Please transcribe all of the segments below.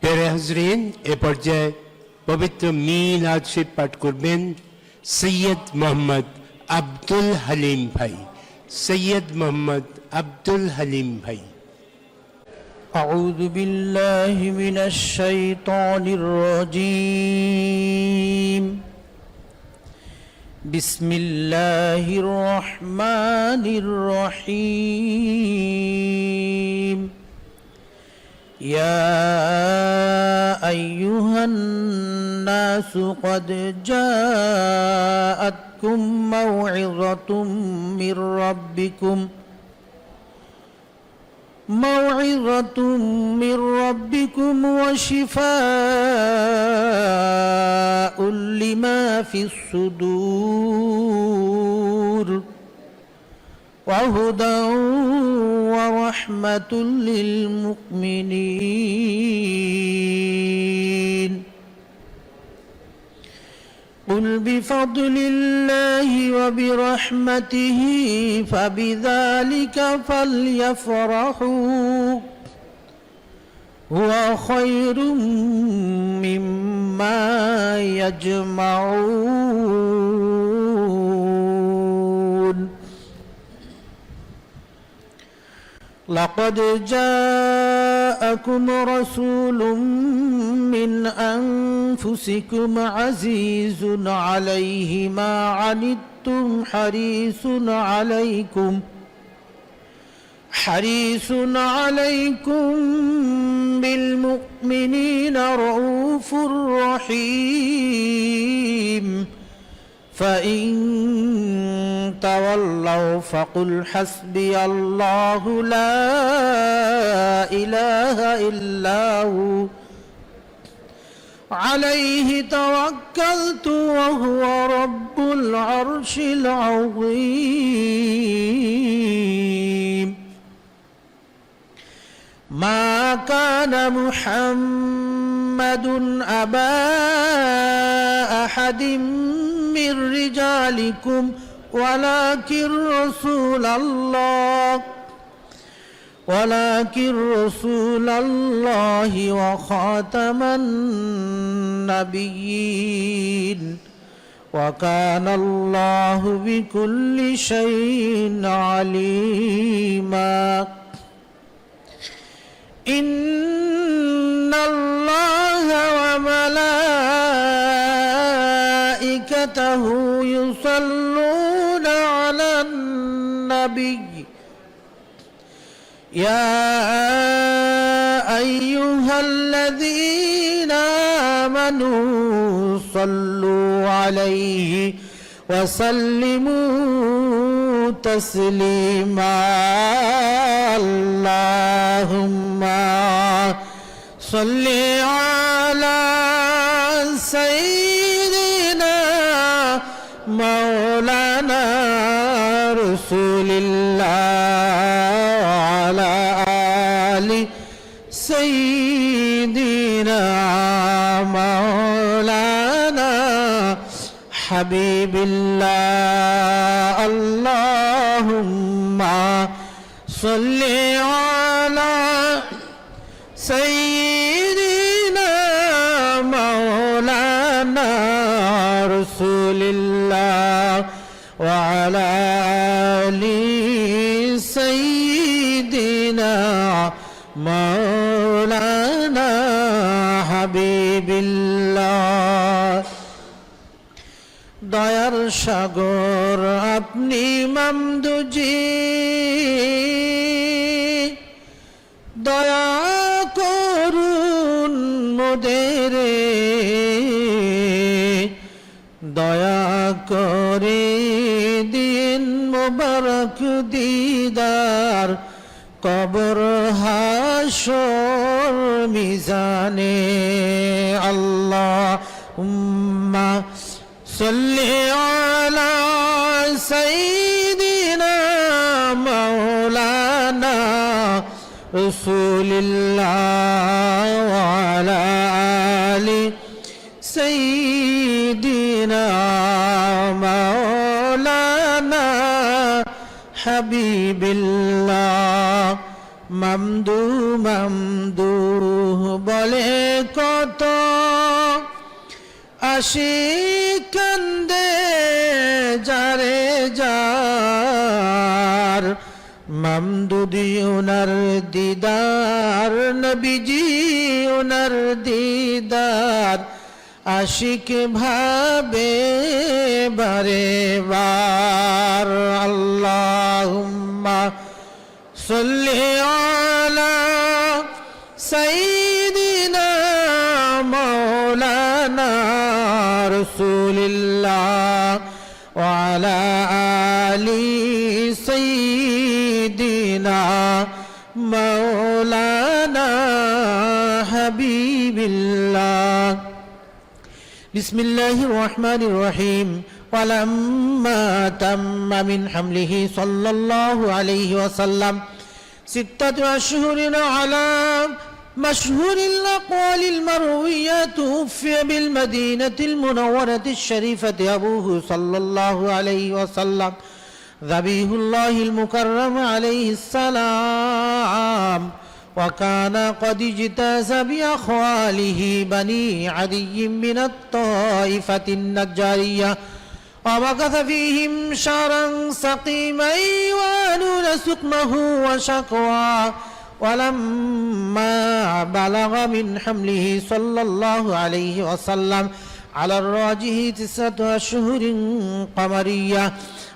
প্যারে হাজরিন, এ পর্যায়ে পবিত্র মিলাদ শরীফ পাঠ করবেন সৈয়দ মোহাম্মদ আব্দুল হালিম ভাই। সৈয়দ মোহাম্মদ আব্দুল হালিম ভাই। أعوذ بالله من الشيطان الرجيم. بسم الله الرحمن الرحيم. يا أيها الناس قد جاءتكم موعظة من ربكم وشفاء لما في الصدور وهدى ورحمة للمؤمنين. قل بفضل الله وبرحمته فبذلك فليفرحوا هو خير مما يجمعون. لقد جاءكم رسول من أنفسكم عزيز عليه ما عنتم حريص عليكم بالمؤمنين رؤوف رحيم. فإن تولوا فقل حسبي الله لا إله إلا هو عليه توكلت وهو رب العرش العظيم. ما كان محمد أبا أحد من رجالكم ولكن رسول الله وخاتم النبيين وكان الله بكل شيء عليما. إن الله وملائكته يصلون على النبي يا أيها الذين آمنوا صلوا عليه وسلموا تسليما. اللهم صل على سيدنا مولانا رسول الله وعلى آل سيدنا مولانا حبيب الله. اللهم صل على سيدنا مولانا رسول الله وعلى آل سيدنا مولانا حبيب الله. দয়ার সাগর আপনি মামদুজি, দয়া করুন মোদেরে, দয়া করে দিন মোবারক দিদার কবর হাসর মিজানে। আল্লাহুম্মা সাল্লি আলা সাইয়্যিদিনা মাওলানা রাসূলিল্লাহ ওয়া আলা আলি সাইয়্যিদিনা মাওলানা হাবিবিল্লাহ। মামদু মামদুহ বলে কত আশিক কান্দে যারে যার মামদুদি ওনার দিদার নবীজি ওনার দিদার আশিক ভাবে বারে বার আল্লাহুম্মা সাল্লি আলা সাইয়্যিদিনা মাওলানা রাসূলিল্লাহ ওয়া আলা আলি সাইয়্যিদিনা মাওলানা হাবিবিল্লাহ بسم الله الرحمن الرحيم ولما تم من حمله صلى الله عليه وسلم 6 أشهر على مشهور الأقوال المروية توفي بالمدينة المنورة الشريفة أبوه صلى الله عليه وسلم ذبيح الله المكرم عليه السلام وكان قد اجتاز بأخواله بني عدي من الطائفة النجارية ومكث فيهم شهرا سقيما يوانون سقمه وشكوى ولما بلغ من حمله صلى الله عليه وسلم على الراجح 9 أشهر قمرية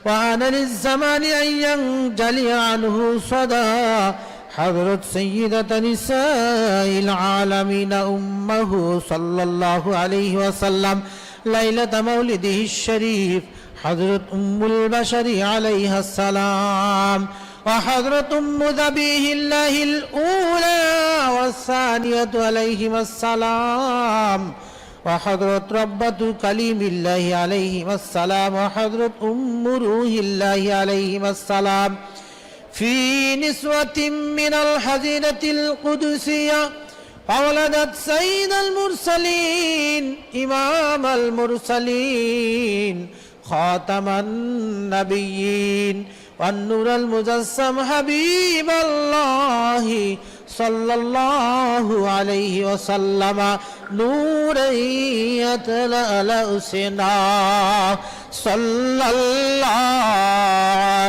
وآن للزمان أن ينجلي عنه صدى حضرت سيدة نساء العالمين أمه صلى الله عليه وسلم ليلة مولده الشريف حضرت أم البشر عليها السلام وحضرت أم ذبيه الله الأولى والثانية عليهما السلام وحضرت ربة كليم الله عليهما السلام وحضرت أم روح الله عليهما السلام في نسوة من الحزينة القدسية فولدت سيد المرسلين إمام المرسلين خاتم النبيين والنور المجسم حبيب الله صلى الله عليه وسلم نورا يتلألأ سنا صلى الله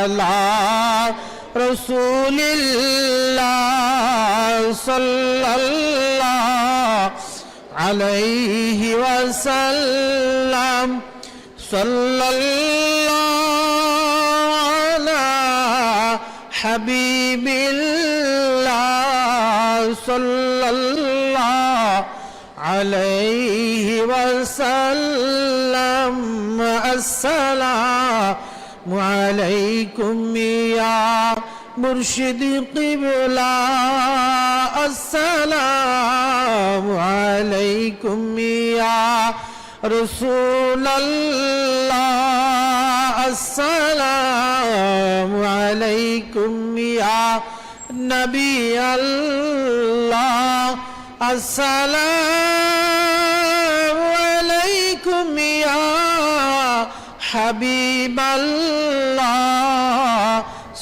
على رسول الله صلى الله عليه وسلم صلى الله على حبيب الله صلى الله عليه وسلم السلام عليكم يا مرشد قبلة السلام عليكم يا رسول الله السلام عليكم يا نبي الله السلام عليكم يا حبيب الله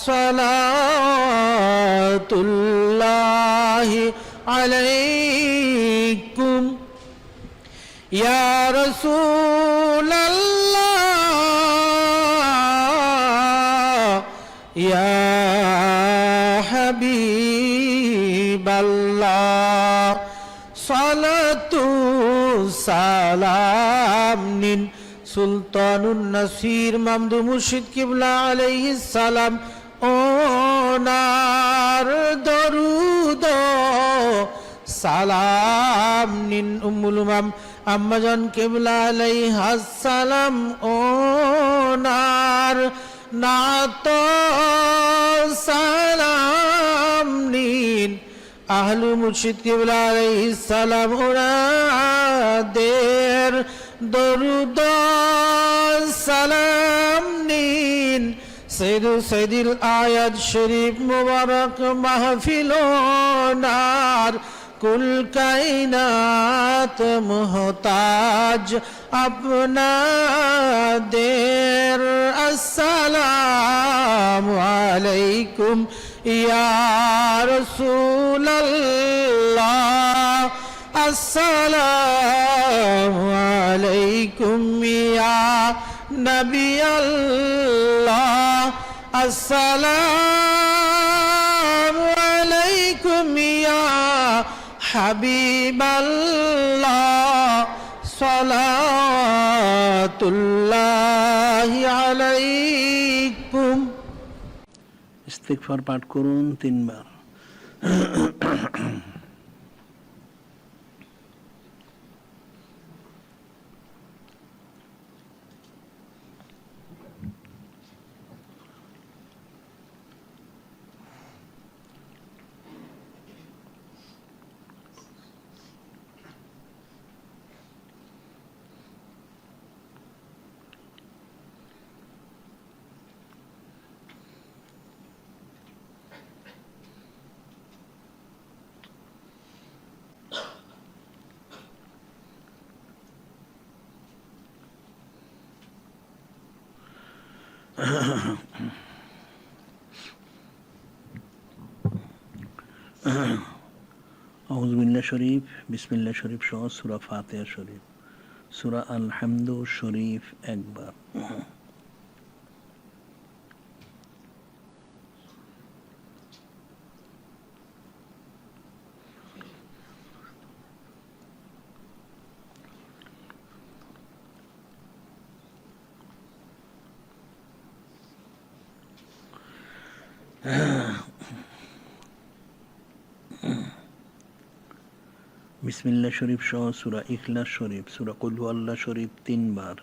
صلاة الله عليكم يا رسول الله يا حبيب الله صلاة سلام سلطان النصير ممدو مرشد قبلة عليه السلام ওনার দরুদ সালাম নিন উম্মুল উমাম আম্মাজান কিবলা আলাইহাস সালাম ওনার নাত সালাম নিন আহলু মুর্শিদ কিবলা আলাইহিস সালাম ওনাদের দরুদ সালাম নিন سيد الآيات شريف مبارك محفل نار كل कायनात محتاج अपना देर अस्सलाम वालेकुम या रसूल अल्लाह আসসালামু আলাইকুম ইয়া নবী আল্লাহ আসসালামু আলাইকুম ইয়া হাবিবাল্লাহ সালাতুল্লাহি আলাইকুম। ইস্তিগফার পাঠ করুন 3 বার। আউযুবিল্লাহ শরীফ, বিসমিল্লাহ শরীফ সহ সূরা ফাতিহা শরীফ, সূরা আল হামদু শরীফ একবার। বিসমিল্লাহ শরীফ সহ সূরা ইখলাস শরীফ, সূরা কুল হুয়াল্লাহ শরীফ 3 বার।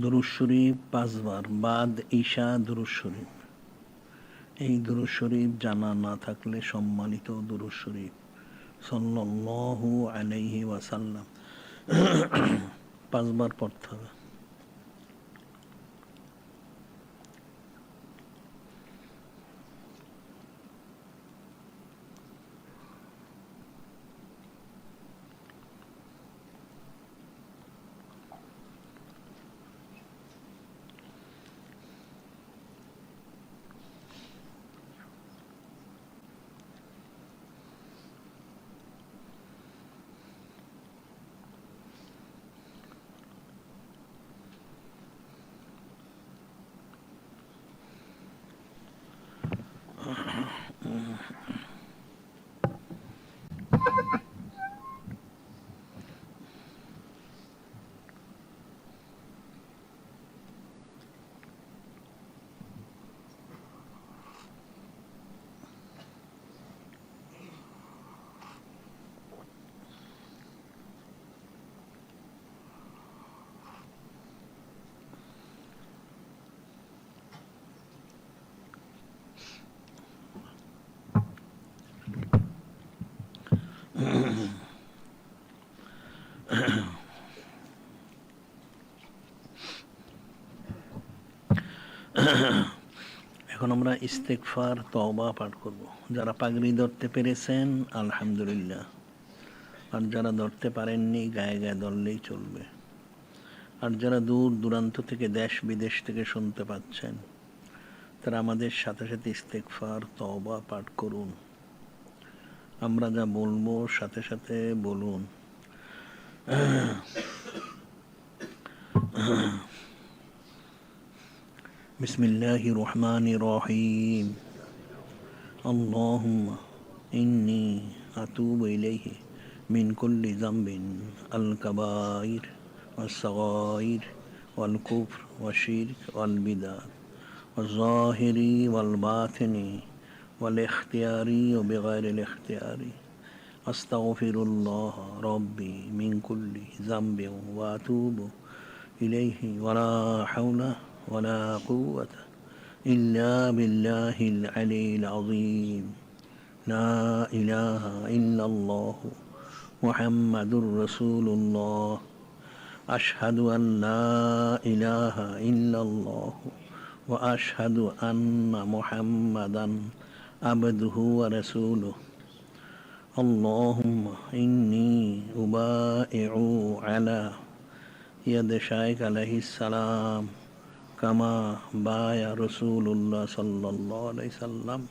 দুরূদ শরীফ 5 বার বাদ ঈশা দুরূদ শরীফ। এই দুরূদ শরীফ জানা না থাকলে সম্মানিত দুরূদ শরীফ সাল্লাল্লাহু আলাইহি ওয়াসাল্লাম 5 বার পড়তে হবে। এখন আমরা ইস্তেগফার তওবা পাঠ করব। যারা পাগড়ি ধরতে পেরেছেন আলহামদুলিল্লাহ, আর যারা ধরতে পারেননি গায়ে গায়ে ধরলেই চলবে। আর যারা দূর দূরান্ত থেকে দেশ বিদেশ থেকে শুনতে পাচ্ছেন তারা আমাদের সাথে সাথে ইস্তেগফার তওবা পাঠ করুন। আমরা যা বলবো সাথে সাথে বলুন। বিসমিল্লাহির রহমানির রহিম। আল্লাহুম্মা ইন্নী আতুবু ইলাইহি মিন কুল্লি যামবিন আল কাবাইর ওয়াস সাগাইর ওয়াল কুফর ওয়াশ শিরক ওয়াল বিদআত ওয়াল যাহিরি ওয়াল বাতিনি ওয়াল ইখতিয়ারি ওয়া বিগাইরিল ইখতিয়ারি আস্তাগফিরুল্লাহ রাব্বি মিন কুল্লি যামবিন ওয়া আতুবু ইলাইহি ওয়া লা হাওলা ولا قوة إلا بالله العلي العظيم লা ইলাহা ইল্লাল্লাহ মুহাম্মাদুর রাসূলুল্লাহ আশহাদু আন লা ইলাহা ইল্লাল্লাহ ওয়া আশহাদু আন্না মুহাম্মাদান আবদুহু ওয়া রাসূলুহু আল্লাহুম্মা ইন্নী উবাইউ আলা ইয়াদ শাইখ আলাইহিস সালাম কামা বায়া রাসূলুল্লাহ সাল্লাল্লাহু আলাইহি সাল্লাম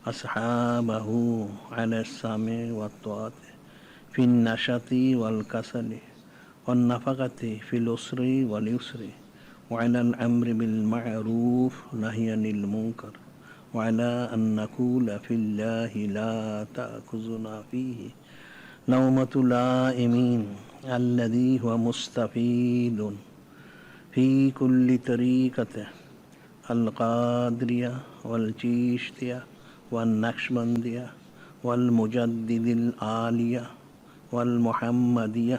আসহাবাহু আলা সামি ওয়াত তাআতি ফিন নাশাতি ওয়াল কাসালি ওয়ান নাফাকাতি ফিল উসরি ওয়াল ইউসরি ওয়া আলাল আমরি বিল মা'রুফ নাহয়ানিল মুনকার ওয়া আলা আন নাকুলা ফিল্লাহি লা তা'খুযুনা ফীহি নাওমাতুল লাইমিন আল্লাযী হুয়া মুস্তাফীদুন ফি কুল্লি তরিকাতিহি আল কাদরিয়া ওয়াল চিশতিয়া ওয়ান নাকশবন্দিয়া ওয়াল মুজাদ্দিদিল আলিয়া ওয়াল মুহাম্মাদিয়া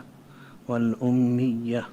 ওয়াল উম্মিয়া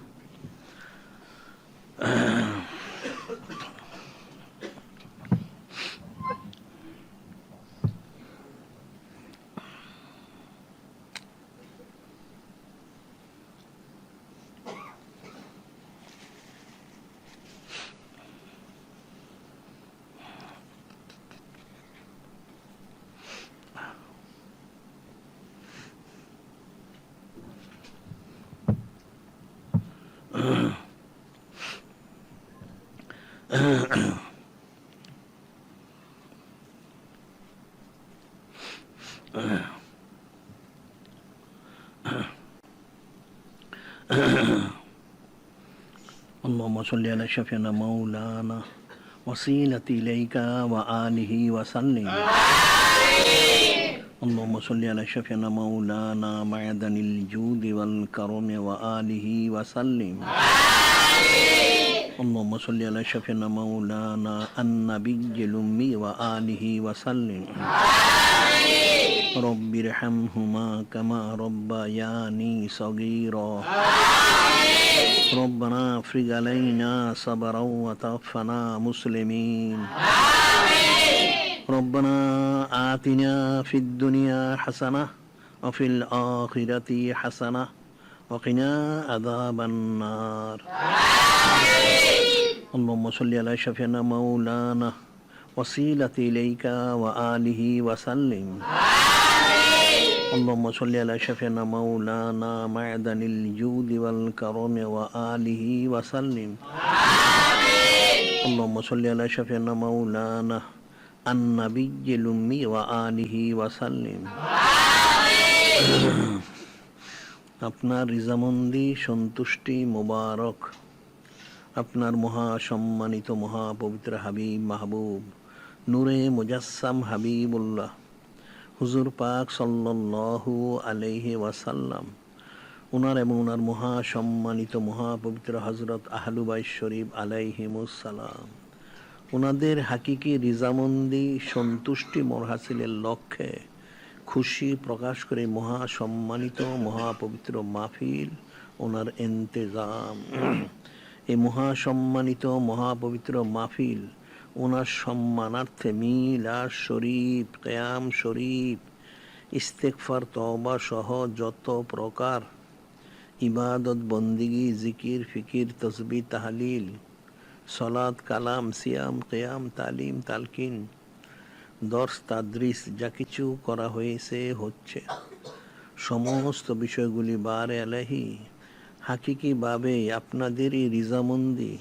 اللهم صل على شفيعنا مولانا وسيلة إليك وآله وسلم اللهم صل على شفيعنا مولانا معدن الجود والكرم وآله وسلم اللهم صل على شفيعنا مولانا النبي الأمي وآله وسلم رب ارحمهما كما ربياني صغيرا ربنا افرغ علينا صبرا وتوفنا مسلمين ربنا آتنا في الدنيا حسنة وفي الآخرة حسنة وقنا عذاب النار اللهم صل على شفيعنا مولانا وسيلة إليك وآله وسلم اللهم صل على شفيعنا مولانا معدن الجود والكرم وآله وسلم اللهم صل على شفيعنا مولانا النبي الأمي وآله وسلم আপনার রিজামন্দি সন্তুষ্টি মোবারক আপনার মহা সম্মানিত মহা পবিত্র হাবিব মাহবুব নূরে মুজাসসাম হাবিবুল্লাহ হুজুর পাক সাল্লাল্লাহু আলাইহি ওয়াসাল্লাম ওনার এবং ওনার মহা সম্মানিত মহা পবিত্র হযরত আহলু বাইত শরীফ আলাইহিমুস সালাম ওনাদের হাকিকি রিজামন্দি সন্তুষ্টি হাসিলের লক্ষ্যে খুশি প্রকাশ করে মহা সম্মানিত মহা পবিত্র মাহফিল ওনার ইন্তেজাম এই মহা সম্মানিত মহা পবিত্র মাহফিল ওনার সম্মানার্থে মিলাদ শরীফ কিয়াম শরীফ ইস্তেগফার তওবা সহ যত প্রকার ইবাদত বন্দিগি জিকির ফিকির তসবিহ তাহলিল সালাত কালাম সিয়াম কিয়াম তালিম তালকিন দর্স তাদরিস যা কিছু করা হয়েছে হচ্ছে সমস্ত বিষয়গুলি বারে আলাহি হাকিকিভাবে আপনাদেরই রিজামন্দি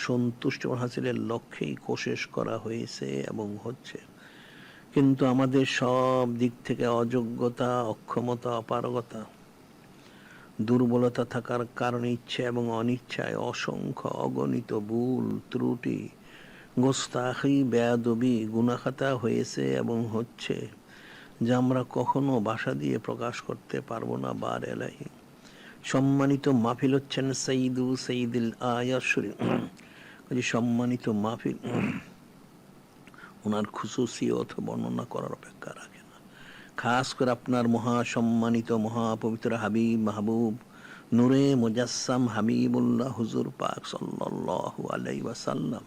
সন্তুষ্টি হাসিলের লক্ষ্যেই কোশিশ করা হয়েছে এবং হচ্ছে কিন্তু আমাদের সব দিক থেকে অযোগ্যতা অক্ষমতা অপারগতা দুর্বলতা থাকার কারণে ইচ্ছে এবং অনিচ্ছায় অসংখ্য অগণিত ভুল ত্রুটি গোস্তাখি বেয়াদবি গুনাখাতা হয়েছে এবং হচ্ছে যা আমরা কখনো ভাষা দিয়ে প্রকাশ করতে পারবো না বার এলাহি সম্মানিত মাহফিল হচ্ছেন সঈদুল আয়াত শরীফ সম্মানিত মাহফিল ওনার খুসুসিয়ত বর্ণনা করার অপেক্ষা রাখে না খাস করে আপনার মহা সম্মানিত মহা পবিত্র হাবিব মাহবুব নূরে মুজাসসাম হাবিবুল্লাহ হুজুর পাক সাল্লাল্লাহু আলাইহি ওয়াসাল্লাম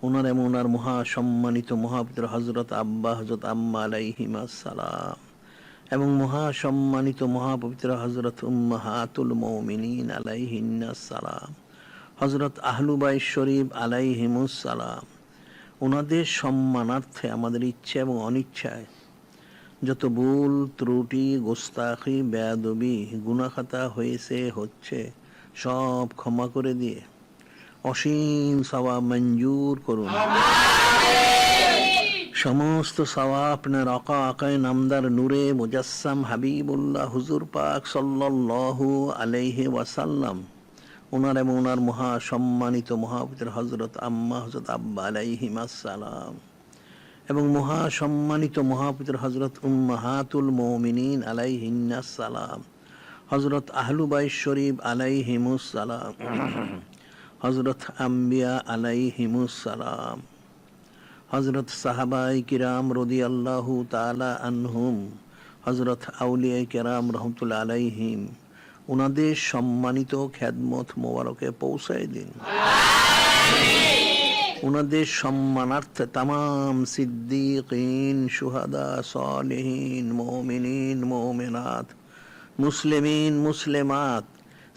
ওনার এবং ওনার মহা সম্মানিত মহাপবিত্র হজরত আব্বা হজরত আম্মা আলাইহিম আসসালাম এবং মহা সম্মানিত মহাপবিত্র হজরত উম্মাহাতুল মুমিনিন আলাইহিন্নাস সালাম, হজরত আহলুবাই শরীফ আলাইহিমুস সালাম। ওনাদের সম্মানার্থে আমাদের ইচ্ছে এবং অনিচ্ছায় যত ভুল ত্রুটি গোস্তাখি বেয়াদবি গুনাখাতা হয়েছে হচ্ছে সব ক্ষমা করে দিয়ে অসীম সওয়াব মঞ্জুর করুন। সমস্ত সওয়াব আপনার আকা আকায় নামদার নূরে মুজাসসাম হাবিবুল্লাহ হুজুর পাক সাল্লাল্লাহু আলাইহি ওয়াসাল্লাম, ওনার এবং ওনার মহা সম্মানিত মহাপবিত্র হজরত আম্মা হজরত আব্বা আলাইহিম আসসালাম এবং মহা সম্মানিত মহাপবিত্র হজরত উম্মাহাতুল মুমিনিন আলাইহিন্নাস সালাম, হজরত আহলুবাই শরীফ আলাইহিমুস সালাম, হজরত আম্বিয়া আলাইহিমুস সালাম, হজরত সাহাবাই কিরাম রাদিয়াল্লাহু তাআলা আনহুম, হজরত আউলিয়া কিরাম রহমতুল্লাহ আলাইহিম, ওনাদের সম্মানিত খেদমত মোবারকে পৌঁছায় দিন। ওনাদের সম্মানার্থে তামাম সিদ্দিকিন শুহাদা সালেহিন মুমিনিন মুমিনাত মুসলিমিন মুসলিমাত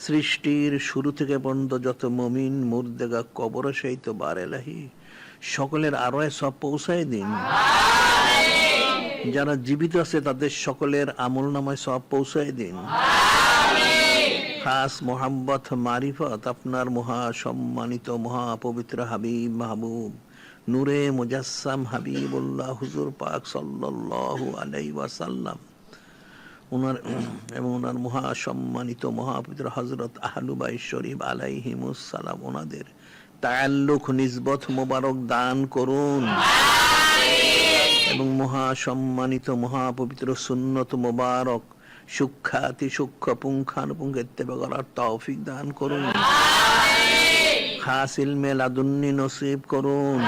সৃষ্টির শুরু থেকে পর্যন্ত যত মুমিন মুর্দেগা কবর সহিত বারেলাহি সকলের আরোয় সব পৌঁছায় দিন। যারা জীবিত আছে তাদের সকলের আমল নামায় সব পৌঁছায় দিন। খাস মোহাম্মত মারিফত আপনার মহা সম্মানিত মহা পবিত্র হাবিব মাহবুব নূরে মুজাসসাম হাবিবুল্লাহ হুজুর পাক সাল্লাল্লাহু আলাইহি ওয়াসাল্লাম, ওনার এবং ওনার মহা সম্মানিত মহাপবিত্র হজরত আহলুবাই শরীফ আলাইহিমুস সালাম, ওনাদের তাআল্লুক নিসবত মোবারক দান করুন এবং মহা সম্মানিত মহাপবিত্র সুন্নত মোবারক সূক্ষ্মাতি সূক্ষ্ম পুঙ্খানুপুঙ্খ ইত্তেবা করার তৌফিক দান করুন। খাস ইলমে লাদুন্নি নসিব করুন।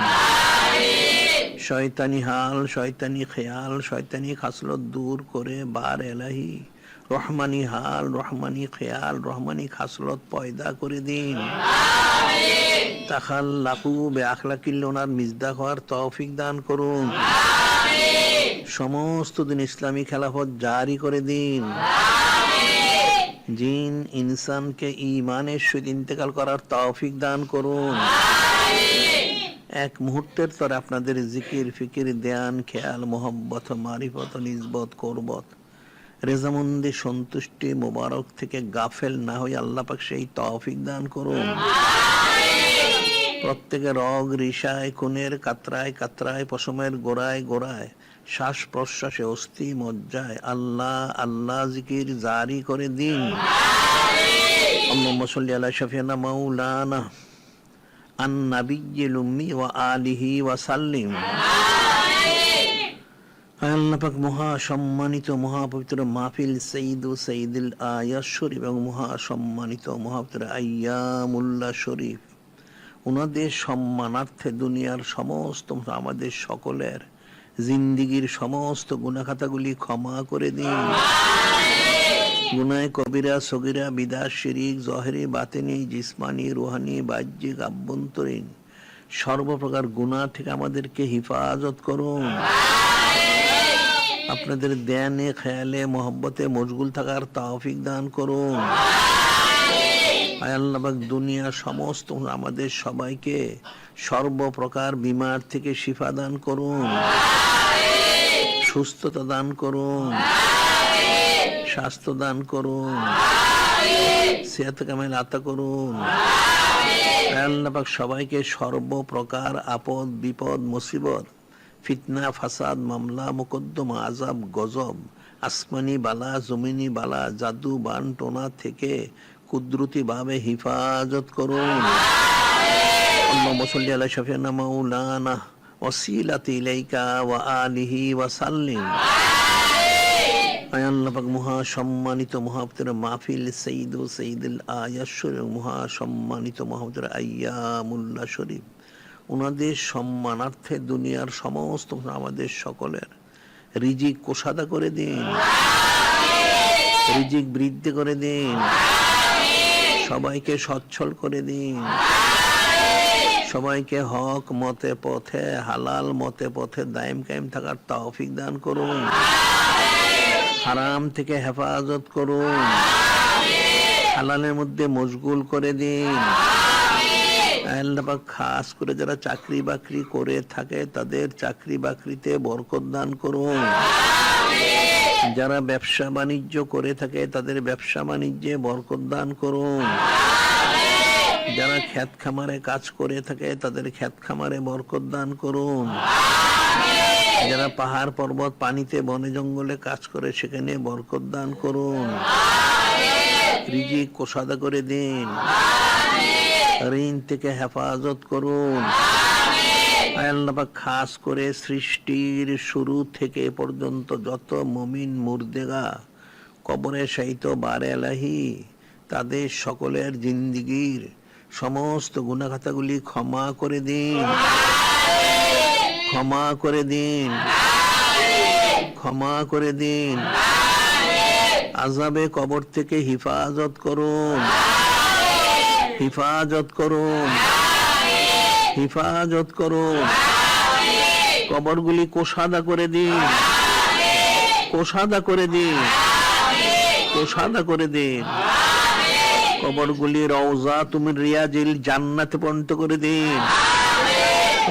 শয়তানি হাল শয়তানি খেয়াল শয়তানি খাসলত দূর করে বার এলাহি রহমানি হাল রহমানি খেয়াল রহমানি খাসলত পয়দা করে দিন। তাখাল্লাকু বিআখলাকিল ওনার মিজদাক হওয়ার তৌফিক দান করুন। সমস্ত দিন ইসলামী খেলাফত জারি করে দিন। জিন ইনসানকে ঈমানের সহিত ইন্তেকাল করার তৌফিক দান করুন। এক মুহূর্তের তরে আপনাদের জিকির ফিকির ধ্যান খেয়াল মোহাব্বত মারিফত নিসবত করবত রেজামন্দি সন্তুষ্টি মোবারক থেকে গাফেল না হয়ে আল্লাহ পাক সেই তৌফিক দান করুন। প্রত্যেকের রগ রিসায় খুনের কাতরায় কাতরায় পশমের গোড়ায় গোড়ায় শ্বাস প্রশ্বাসে অস্থি মজ্জায় আল্লাহ আল্লাহ জিকির জারি করে দিন। আল্লাহুম্মা সাল্লি আলা শাফিনা মাওলানা আন নাবিয়্যিল উম্মি ওয়া আলিহি ওয়া সাল্লিম। আল্লাহ পাক মহা সম্মানিত মহাপবিত্র মাহফিল সাইয়্যিদু সাইয়্যিদুল আয়াত শরীফ এবং মহা সম্মানিত মহাপবিত্র আইয়ামুল্লাহ শরীফ, ওনাদের সম্মানার্থে দুনিয়ার সমস্ত আমাদের সকলের জিন্দিগির সমস্ত গুনাখাতাগুলি ক্ষমা করে দিন। গুনায় কবিরা সগীরা বিদাত শিরিক জহেরি বাতিনি জিসমানি রুহানি বাহ্যিক আভ্যন্তরীণ সর্বপ্রকার গুনাহ থেকে আমাদেরকে হেফাজত করুন। আপনাদের ধ্যানে খেয়ালে মোহব্বতে মশগুল থাকার তৌফিক দান করুন। আল্লাহ পাক দুনিয়ার সমস্ত আমাদের সবাইকে সর্বপ্রকার বিমার থেকে শিফা দান করুন, সুস্থতা দান করুন, স্বাস্থ্য দান করুন, সেহত কামেল আতা করুন। আল্লাহ পাক সবাইকে সর্বপ্রকার আপদ বিপদ মুসিবত ফিতনা ফাসাদ মামলা মোকদ্দমা আযাব গজব আসমানি বালা জমিনি বালা জাদু বান টোনা থেকে কুদরতি ভাবে হিফাজত করুন। আল্লাহুম্মা সাল্লি আলা শাফিনা মাওলানা ওয়াসিলাতি ইলাইকা ওয়া আলিহি ওয়া সাল্লিম। আল্লাহ পাক মহা সম্মানিত মহাপবিত্র মাহফিল সাইয়্যিদু সাইয়্যিদুল আয়াত শরীফ মহা সম্মানিত মহাপবিত্র আইয়ামুল্লাহ শরীফ, ওনাদের সম্মানার্থে দুনিয়ার সমস্ত আমাদের সকলের রিজিক কোষাদা করে দিন, রিজিক বৃদ্ধি করে দিন, সবাইকে সচ্ছল করে দিন, সবাইকে হক মতে পথে হালাল মতে পথে দায়েম কায়েম থাকার তৌফিক দান করুন। হারাম থেকে হেফাজত করুন। হালালের মধ্যে মশগুল করে দিন। আল্লাহ পাক খাস করে যারা চাকরি বাকরি করে থাকে তাদের চাকরি বাকরিতে বরকত দান করুন। যারা ব্যবসা বাণিজ্য করে থাকে তাদের ব্যবসা বাণিজ্যে বরকত দান করুন। যারা ক্ষেত খামারে কাজ করে থাকে তাদের ক্ষেত খামারে বরকত দান করুন। যারা পাহাড় পর্বত পানিতে বনে জঙ্গলে কাজ করে সেখানে বরকত দান করুন। রিজিক কোষাদা করে দিন। ঋণ থেকে হেফাজত করুন। আল্লাহ পাক খাস করে সৃষ্টির শুরু থেকে পর্যন্ত যত মুমিন মুর্দেগা কবরে শায়িত বারে এলাহি তাদের সকলের জিন্দিগির সমস্ত গুনাহখাতাগুলি ক্ষমা করে দিন। ক্ষমা করে দিন। ক্ষমা করে দিন। আযাবে কবর থেকে হিফাজত করুন। হিফাজত করুন। হিফাজত করুন। কবরগুলি কোষাদা করে দিন। কোষাদা করে দিন। কোষাদা করে দিন। কবরগুলি রওজা তুমি রিয়াজিল জান্নাতে পরিণত করে দিন।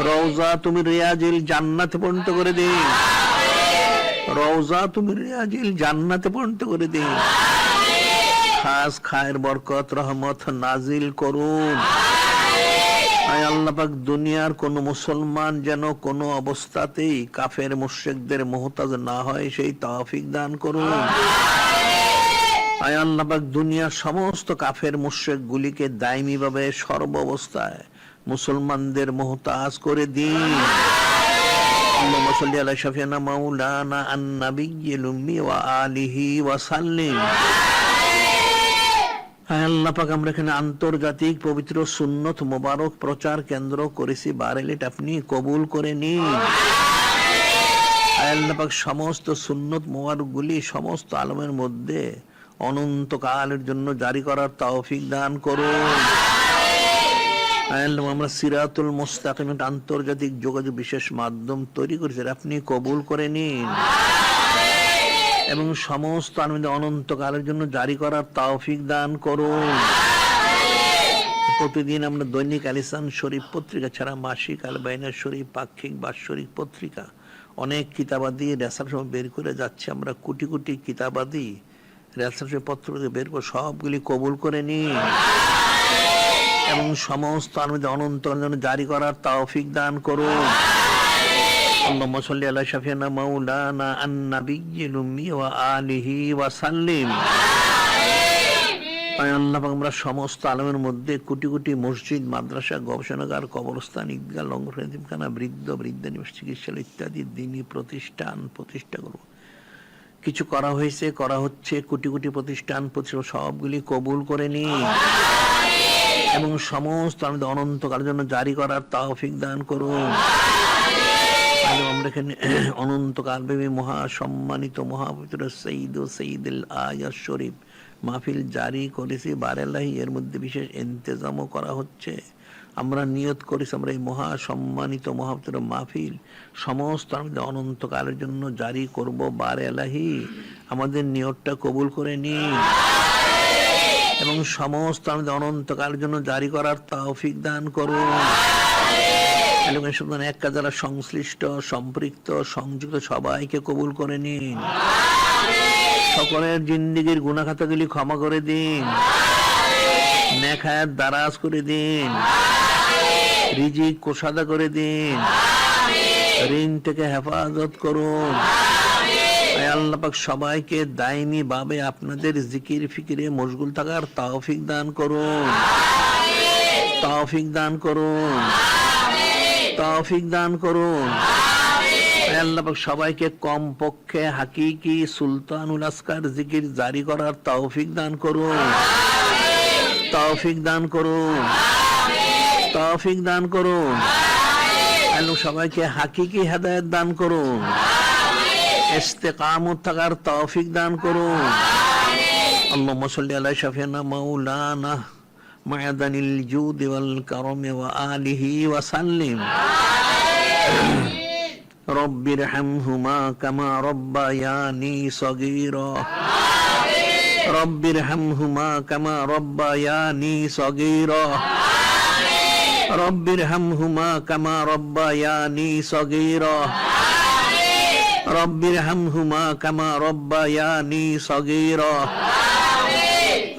রওজা তুমি রিয়াজিল জান্নাতে পরিণত করে দিন। রওজা তুমি রিয়াজিল জান্নাতে পরিণত করে দিন। খাস খায়ের বরকত রহমত নাজিল করুন। আয় আল্লাহ পাক দুনিয়ার কোন মুসলমান যেন কোনো অবস্থাতেই কাফের মুশরিকদের মুহতাজ না হয় সেই তৌফিক দান করুন। আয় আল্লাহ পাক দুনিয়ার সমস্ত কাফের মুশরিক গুলিকে দায়মি ভাবে সর্ব অবস্থায় মুসলমানদের মুহতাজ করে দিন। আল্লাহুম্মা সাল্লি আলা শাফিনা মাওলানা আন-নাবিয়্যিল উম্মি ওয়া আলিহি ওয়া সাল্লিম। আল্লাহ পাক আমরা এখানে আন্তর্জাতিক পবিত্র সুন্নত মোবারক প্রচার কেন্দ্র করেছি বারেলিট, আপনি কবুল করে নিন। আল্লাহ পাক সমস্ত সুন্নত মোবারক গুলি সমস্ত আলমের মধ্যে অনন্তকালের জন্য জারি করার তৌফিক দান করুন। আল্লাহ আমরা সিরাতুল মুস্তাকিম আন্তর্জাতিক যোগাযোগ বিশেষ মাধ্যম তৈরি করেছি, আপনি কবুল করে নিন এবং সমস্ত আলমদের অনন্তকালের জন্য জারি করার তৌফিক দান করুন। প্রতিদিন আমরা দৈনিক আলিসান শরীফ পত্রিকা ছাড়া মাসিক আল বাইনা শরীফ পাক্ষিক বাৎসরিক পত্রিকা অনেক কিতাবাদি রেসার্চ বের করে যাচ্ছে। আমরা কোটি কোটি কিতাবাদি রেসার্চ পত্র বের করে সবগুলি কবুল করে নিন এবং সমস্ত আলমদের অনন্তকালের জন্য জারি করার তৌফিক দান করুন। আল্লাহুম্মা সাল্লি আলা শাফিনা মাওলানা আন-নাবিয়্যিল উম্মি ওয়া আলিহি ওয়া সাল্লিম। আল্লাহ পাক আমরা সমস্ত আলমের মধ্যে কোটি কোটি মসজিদ মাদ্রাসা গবেষণাগার কবরস্থান ঈদগাহ লঙ্গর এতিমখানা বৃদ্ধ বৃদ্ধানিবাস চিকিৎসালয় ইত্যাদি দ্বীনি প্রতিষ্ঠান প্রতিষ্ঠা করব। কিছু করা হয়েছে করা হচ্ছে কোটি কোটি প্রতিষ্ঠান সবগুলি কবুল করে নিন এবং সমস্ত আমাদের অনন্তকালের জন্য জারি করার তৌফিক দান করুন। আমরা এখানে অনন্তকাল ব্যাপী মহা সম্মানিত মহাপবিত্র সঈদুল আয়াত শরীফ মাহফিল জারি করেছি বারেলাহি, এর মধ্যে বিশেষ ইন্তজামও করা হচ্ছে। আমরা নিয়ত করেছি আমরা এই মহা সম্মানিত মহাপবিত্র মাহফিল সমস্ত আমাদের অনন্তকালের জন্য জারি করব বারেলাহি। আমাদের নিয়তটা কবুল করে নিন এবং সমস্ত আমাদের অনন্তকালের জন্য জারি করার তৌফিক দান করুন। এক যারা সংশ্লিষ্ট সম্পৃক্ত সংযুক্ত সবাইকে কবুল করে নিন। সকলের জিন্দেগির গুনাহখাতাগুলি ক্ষমা করে দিন। নেক হায়াত দারাজ করে দিন। রিজিক কোষাদা করে দিন। ঋণ থেকে হেফাজত করুন। আল্লাহ পাক সবাইকে দায়মি ভাবে আপনাদের জিকির ফিকিরে মশগুল থাকার তৌফিক দান করুন। তৌফিক দান করুন। তৌফিক দান করুন। আল্লাহ পাক সবাইকে কমপক্ষে হাকিকি সুলতানুল আসকার জিকির জারি করার তৌফিক দান করুন। তৌফিক দান করুন। তৌফিক দান করুন। আল্লাহ সবাইকে হাকিকি হেদায়েত দান করুন। ইস্তেকামত থাকার তৌফিক দান করুন। আল্লাহুম্মা সাল্লি আলা শাফিনা মাওলানা معدن الجود والكرم وآله وسلم رب ارحمهما كما ربياني صغيرا رب ارحمهما كما ربياني صغيرا رب ارحمهما كما ربياني صغيرا رب ارحمهما كما ربياني صغيرا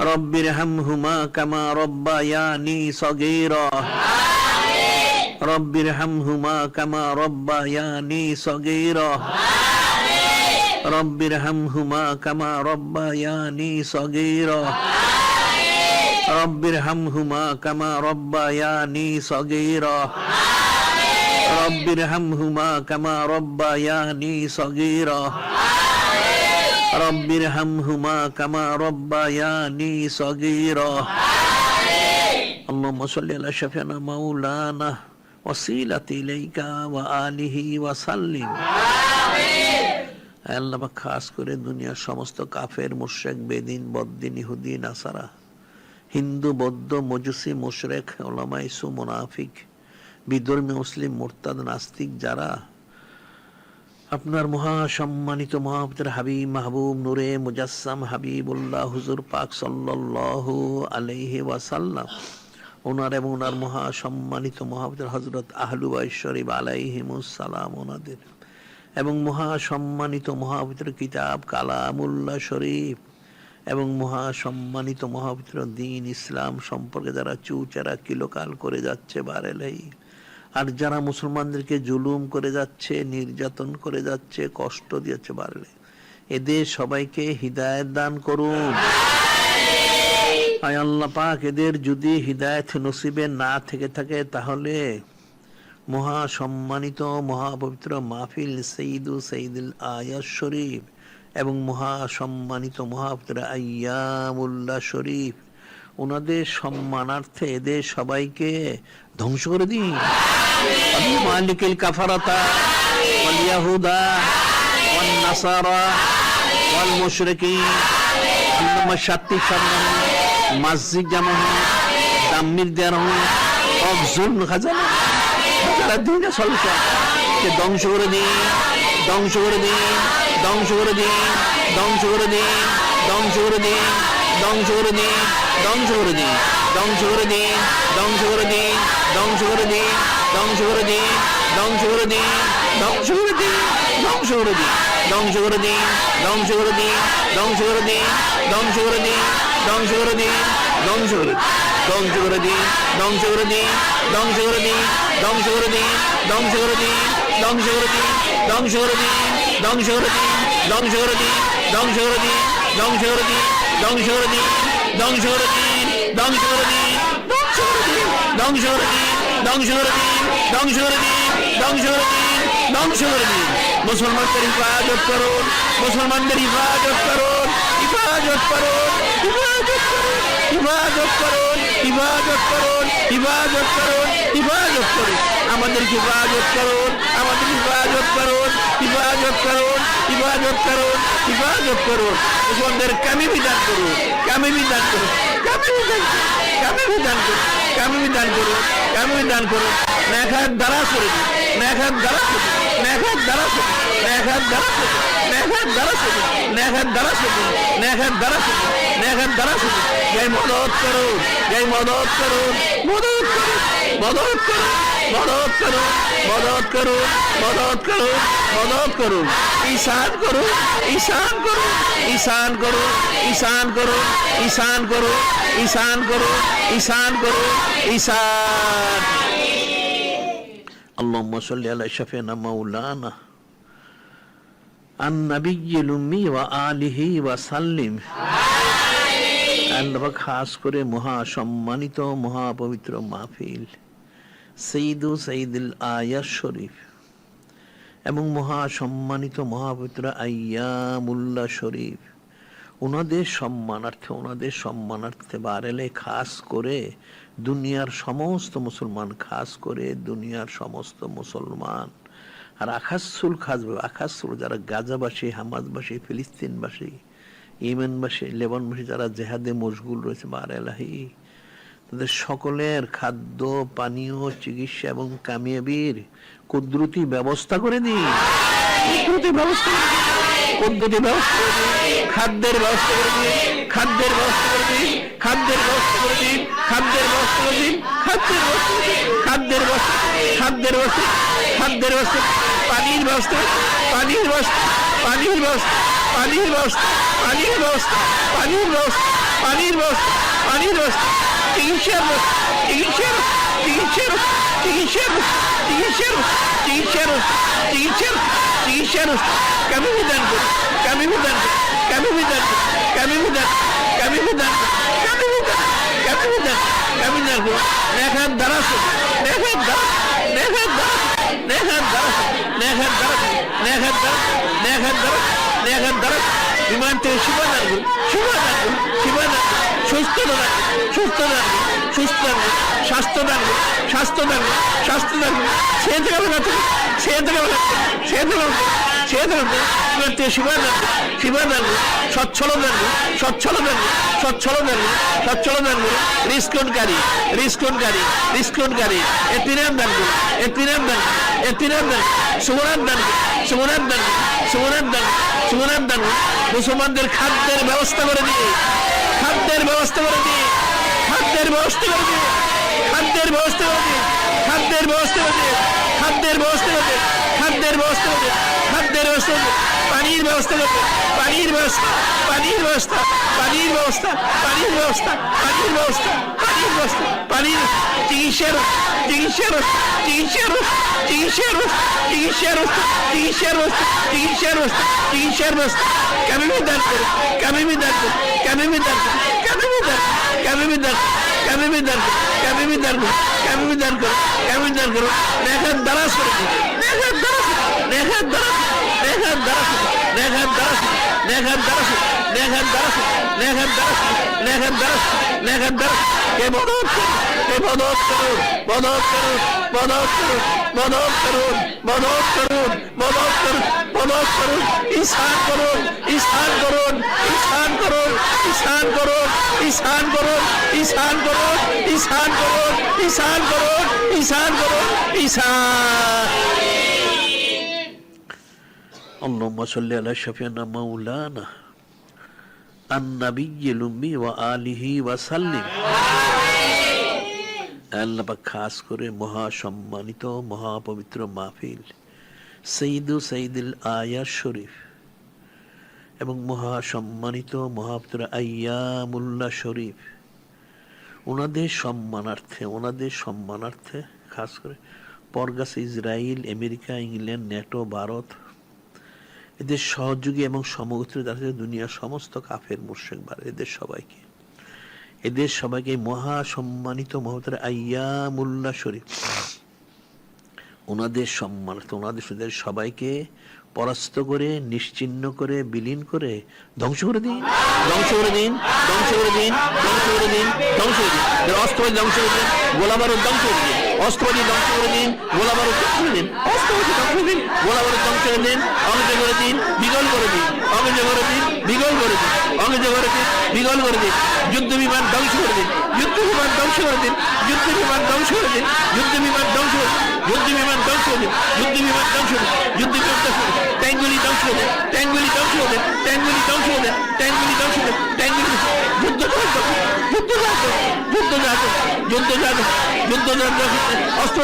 رب ارحمهما كما ربياني صغيرا رب ارحمهما كما ربياني صغيرا رب ارحمهما كما ربياني صغيرا رب ارحمهما كما ربياني صغيرا رب ارحمهما كما ربياني صغيرا رب ارحمهما كما ربياني صغيرا اللهم صل على شفيعنا مولانا وسيلة إليك وآله وسلم আল্লাহ খাস করে দুনিয়ার সমস্ত কাফের মুশরিক বেদিন বদ্দিন ইহুদি নাসারা হিন্দু বৌদ্ধ মজুসি মুশরিক উলামা ইসু মুনাফিক বিধর্মী মুসলিম মুরতাদ নাস্তিক যারা আপনার মহাসম্মানিত মহাপবিত্র হাবিব মাহবুব নূরে মুজাসসাম হাবিবুল্লাহ হুজুর পাক সাল্লাল্লাহু আলাইহি ওয়াসাল্লাম ওনার এবং ওনার মহাসম্মানিত মহাপবিত্র হযরত আহলু বাইত শরীফ আলাইহিমুস সালাম ওনাদের এবং মহাসম্মানিত মহাপবিত্র কিতাব কালামুল্লাহ শরীফ এবং মহাসম্মানিত মহাপবিত্র দ্বীন ইসলাম সম্পর্কে যারা চুচারা কিলোকাল করে যাচ্ছে বারেলাই আর যারা মুসলমানদেরকে জুলুম করে যাচ্ছে নির্যাতন করে যাচ্ছে কষ্ট দিয়েছে বারেলাই এদের সবাইকে হিদায়াত দান করুন আয় আল্লাহ পাক এদের যদি হিদায়াত নসিবে না থেকে থাকে তাহলে মহাসম্মানিত মহাপবিত্র মাহফিল সাইয়্যিদুল আয়াত শরীফ এবং মহাসম্মানিত মহাপবিত্র আইয়ামুল্লাহ শরীফ ওনাদের সম্মানার্থে এদের সবাইকে ধ্বংস করে দিন মালিকিল কাফারাতা ওয়াল ইয়াহুদা ওয়ান নাসারা ওয়াল মুশরিকিন সাতটি সম্মান মসজিদ জামা তামির দেওয়া অফজুল খাজানা যারা দিনে চলছে কে ধ্বংস করে দিন ধ্বংস করে দিন ধ্বংস করে দিন ধ্বংস করে দিন ধ্বংস করে দিন ধ্বংস করে দিন ধ্বংস করে দিন ধ্বংস করে দিন ধ্বংস করে দিন ধ্বংস করে দিন ধ্বংস করে দিন ধ্বংস করে দিন ধ্বংস করে দিন ধ্বংস করে দিন ধ্বংস করে দিন ধ্বংস করে দিন ধ্বংস করে দিন ধ্বংস করে দিন ধ্বংস করে দিন ধ্বংস করে ধ্বংস করে দিন ধ্বংস করে দিন ধ্বংস করে দিন ধ্বংস করে দিন ধ্বংস করে দিন ধ্বংস করে দিন ধ্বংস করে দিন ধ্বংস করে দিন ধ্বংস করে দিন ধ্বংস করে দিন ধ্বংস করে দিন ধ্বংস করে দিন ধ্বংস করে দিন ধ্বংস করে দিন ধ্বংস করে দিন ধ্বংস করে দিন ধ্বংস করে দিন ধ্বংস করে দিন ধ্বংস করে দিন মুসলমানদের হিফাজত করুন মুসলমানদের হিফাজত করুন হিফাজত করুন হিফাজত করুন হিফাজত করুন হিফাজত করুন হিফাজত করুন আমাদের হিফাজত করুন আমাদের হিফাজত করুন হিফাজত করুন হিফাজত করুন হিফাজত করুন মুসলমানদের কামি বিধান করুন কামি বিধান করুন কামি বিধান কামি বিধান করুন কামি বিধান করুন কামি বিধান করুন নেখাত দ্বারা করে দিন নেখাত দ্বারা করে নেখাত দ্বারা করে নেখাত দ্বারা করে নেখাত দ্বারা করে নেখাত দ্বারা করে নেখাত দ্বারা করে নেখাত দ্বারা করে জয় মদত করুন জয় মদত করুন মদত করুন মদত করুন মদত করুন মদত করুন মদত করুন মদত করুন ঈশান করুন ঈশান করুন ঈশান করুন ঈশান করুন ঈশান করুন ঈশান করুন ঈশান করুন ঈশান اللهم صل على شفيعنا مولانا النبي الأمي وآله وسلم আল্লাহ খাস করে মহা সম্মানিত মহা পবিত্র মাহফিল সাইয়্যিদুল আয়াত শরীফ এবং মহা সম্মানিত মহা পবিত্র আইয়ামুল্লাহ শরীফ ওনাদের সম্মানার্থে বারেলে খাস করে দুনিয়ার সমস্ত মুসলমান খাস করে দুনিয়ার সমস্ত মুসলমান আর আখাসুল যারা গাজাবাসী হামাজবাসী ফিলিস্তিনবাসী ইয়েমেনবাসী লেবানবাসী যারা জেহাদে মশগুল রয়েছে বারেলাহি তাদের সকলের খাদ্য, পানীয়, চিকিৎসা এবং কামিয়াবির কুদরতি ব্যবস্থা করে দিন। কুদরতি ব্যবস্থা করে দিন। কুদরতি ব্যবস্থা করে দিন। খাদ্যের ব্যবস্থা করে দিন। খাদ্যের ব্যবস্থা করে দিন। খাদ্যের ব্যবস্থা করে দিন। খাদ্যের ব্যবস্থা করে দিন। খাদ্যের ব্যবস্থা করে দিন। খাদ্যের ব্যবস্থা, খাদ্যের ব্যবস্থা, খাদ্যের ব্যবস্থা, পানির ব্যবস্থা, পানির ব্যবস্থা, পানির ব্যবস্থা, পানির ব্যবস্থা, পানির ব্যবস্থা, পানির ব্যবস্থা, পানির ব্যবস্থা, পানির ব্যবস্থা, চিকিৎসার ব্যবস্থা, চিকিৎসার, চিকিৎসার, চিকিৎসার, চিকিৎসার, চিকিৎসার, চিকিৎসার, চিকিৎসার, কামি বিধান করুন, কামি বিধান করুন, কামি বিধান করুন, কামি বিধান, কামি বিধান, কামি বিধান, কামি বিধান, কামি বিধান করুন। নেখাত দ্বারা, নেখাত দ্বারা, নেখাত দ্বারা, নেখাত দ্বারা, নেখাত দ্বারা, নেখাত দ্বারা, নেখাত দ্বারা, নেখাত দ্বারা, বিমান থেকে শিবাদান করুন, শিবাদান করুন, শিবাদান করুন, সুস্থ দান, সুস্থ দান, সুস্থ দান, স্বাস্থ্য দান, স্বাস্থ্য দান, স্বাস্থ্য দান, সে থেকে বেলা থেকে, সে থেকে বেলা, সে থেকে বেলা, সে থেকে বিমান থেকে শিবাদান, শিবাদান, স্বচ্ছল দান, স্বচ্ছল দান, স্বচ্ছল দান, স্বচ্ছল দান, রিস্কনকারী, রিস্কনকারী, রিস্কনকারী, এতিরাম দান, এতিরাম দান, এতিরাম দান, সুমরাত দান, সুমরাত দান, সুমরাত দান, সুমরাত দান, মুসলমানদের খাদ্যের ব্যবস্থা করে দিয়ে, খাদ্যের ব্যবস্থা করে দিয়ে, খাদ্যের ব্যবস্থা করে দিয়ে, খাদ্যের ব্যবস্থা করে দিয়ে, খাদ্যের ব্যবস্থা করে দিয়ে, খাদ্যের ব্যবস্থা করে দিয়ে, খাদ্যের ব্যবস্থা করে দিয়ে, খাদ্যের ব্যবস্থা করে দিয়ে, পানির ব্যবস্থা করে দিয়ে, পানির ব্যবস্থা, পানির ব্যবস্থা, পানির ব্যবস্থা, পানির ব্যবস্থা, পানির ব্যবস্থা, পানির ব্যবস্থা, পানির চিকিৎসার, চিকিৎসার, চিকিৎসার, চিকিৎসার, চিকিৎসার, চিকিৎসার, চিকিৎসার, চিকিৎসার ব্যবস্থা, কামি বিধান করুন, কামি বিধান করুন, কামি বিধান করুন, কামি বিধান, কামি বিধান, কামি বিধান, কামি বিধান করুন, কামি বিধান করুন, কামি বিধান করুন। নেখাত দ্বারাস করে দিন, নেখাত দ্বারাস, নেখাত দ্বারাস, নেখাত দ্বারাস, নেখাত দ্বারাস, নেখাত দ্বারাস, নেখাত দ্বারাস, নেখাত দ্বারাস, নেখাত দ্বারাস, নেখাত দ্বারাস, কে মদত করুন, কে মদত করুন, মদত করুন, মদত করুন, মদত করুন, মদত করুন, মদত করুন, মদত করুন, ইসান করুন, ইসান করুন, ইসান করুন, ইসান করুন, ইসান করুন, ইসান করুন, ইসান করুন, ইসান করুন, ইসান করুন, ইসান। اللهم صل على شفيعنا مولانا النبي الأمي وآله وسلم। আল্লাহ পাক খাস করে মহা সম্মানিত মহাপবিত্র মাহফিল সঈদু সঈদুল আয়াত শরীফ এবং মহা সম্মানিত মহাপবিত্র আইয়ামুল্লাহ শরীফ, ওনাদের সম্মানার্থে খাস করে পরগাছ Israel, America, England, NATO, Bharat, এদের সহযোগী এবং সমগোত্রী যারা দুনিয়ার সমস্ত কাফের মুশরিক ভারত, এদের সবাইকে মহা সম্মানিত মহতর আইয়ামুল্লাহ শরীফ ওনাদের সম্মানার্থে ওনাদের সবাইকে পরাস্ত করে, নিশ্চিহ্ন করে, বিলীন করে ধ্বংস করে দিন, ধ্বংস করে দিন, ধ্বংস করে দিন, ধ্বংস করে দিন, ধ্বংস করে দিন, অস্ত্রবাদী ধ্বংস করে দিন, গোলাবারুদ ধ্বংস করে দিন, অস্ত্রবাদী ধ্বংস করে দিন, গোলাবারুদ ধ্বংস করে দিন, অস্ত্রবাদী ধ্বংস করে দিন, গোলাবারুদ ধ্বংস করে দিন, অঙ্গে করে দিন, বিগল করে দিন, অঙ্গে করে দিন, বিগল করে দিন, অঙ্গে করে দিন, বিগল করে দিন, যুদ্ধ বিমান ধ্বংস করে দিন, যুদ্ধ বিমান ধ্বংস করে দিন, যুদ্ধ বিমান ধ্বংস করে দিন, যুদ্ধ বিমান ধ্বংস করে দিন, যুদ্ধ বিমান ধ্বংস করে দিন, যুদ্ধ বিমান ধ্বংস করে দিন, যুদ্ধ বিমান ধ্বংস করে দিন, ট্যাঙ্গুলি ধ্বংস করে দেন, ট্যাঙ্গুলি ধ্বংস করে দেন, ট্যাঙ্গুলি ধ্বংস করে দেন, ট্যাঙ্গুলি ধ্বংস করে দেন, ট্যাঙ্গুলি যুদ্ধ যুদ্ধ যুদ্ধ যুদ্ধ যুদ্ধ যুদ্ধ অস্ত্র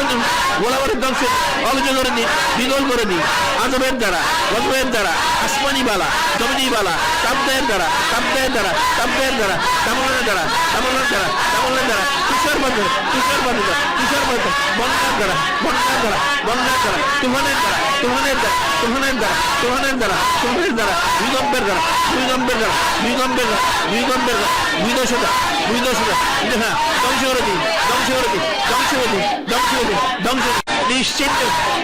গোলাবারুদ ধ্বংস অবৈধ করে দিন, বিগল করে দিন, আজমের দ্বারা, গজবের দ্বারা, আসমানি বালা, জমিনি বালা, তাবদের দ্বারা, তাবদের দ্বারা, তাবদের দ্বারা, তামলের দ্বারা, তামলের দ্বারা, তামলের দ্বারা, তুষার বান্ধব, তুষার বান্ধব, তুষার বান্ধব, বন্যার দ্বারা, বন্যার দ্বারা, বন্যার দ্বারা, তুফানের দ্বারা, তুফানের দ্বারা, তুফানের দ্বারা, তুফানের দ্বারা, তুফানের দ্বারা, ভূমিকম্পের দ্বারা, ভূমিকম্পের দ্বারা, ভূমিকম্পের দ্বারা, ভূমিকম্পের দ্বারা, ভূমিদশতা, ভূমিদশতা, হ্যাঁ, ধ্বংস করে দিন, ধ্বংস করে দিন, ধ্বংস করে দিন, ধ্বংস করে দিন, ধ্বংস নিশ্চিন্ত,